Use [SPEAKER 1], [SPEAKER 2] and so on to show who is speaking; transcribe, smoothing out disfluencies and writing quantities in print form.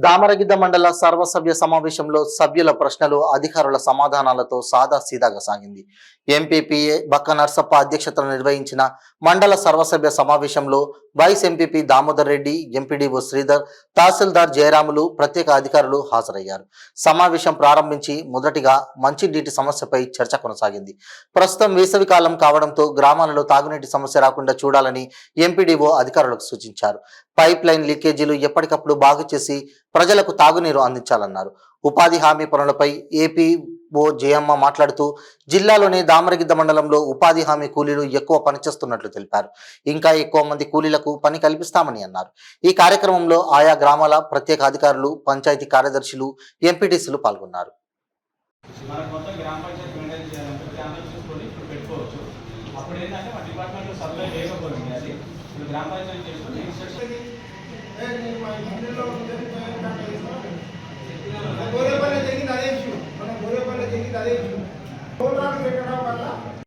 [SPEAKER 1] దామరగిద్ద మండల సర్వసభ్య సమావేశంలో సభ్యుల ప్రశ్నలు అధికారుల సమాధానాలతో సాదాసీదాగా సాగింది. ఎంపీపీఏ బక్క నర్సప్ప అధ్యక్షతన నిర్వహించిన మండల సర్వసభ్య సమావేశంలో vice MPP Damodar Reddy, MPDO Sridhar, తహసీల్దార్ జయరాములు, ప్రత్యేక అధికారులు హాజరయ్యారు. సమావేశం ప్రారంభించి మొదటిగా మంచినీటి సమస్యపై చర్చ కొనసాగింది. ప్రస్తుతం వేసవి కాలం కావడంతో గ్రామాలలో తాగునీటి సమస్య రాకుండా చూడాలని ఎంపీడీఓ అధికారులకు సూచించారు. పైప్ లైన్ లీకేజీలు ఎప్పటికప్పుడు బాగు చేసి ప్రజలకు తాగునీరు అందించాలన్నారు. ఉపాధి హామీ పనులపై ఏపీఓ జయమ్మ మాట్లాడుతూ జిల్లాలోని దామరగిద్ద మండలంలో ఉపాధి హామీ కూలీలు ఎక్కువ పనిచేస్తున్నట్లు తెలిపారు. ఇంకా ఎక్కువ మంది కూలీలకు పని కల్పిస్తామని అన్నారు. ఈ కార్యక్రమంలో ఆయా గ్రామాల ప్రత్యేక అధికారులు, పంచాయతీ కార్యదర్శులు, ఎంపీటీసీలు పాల్గొన్నారు.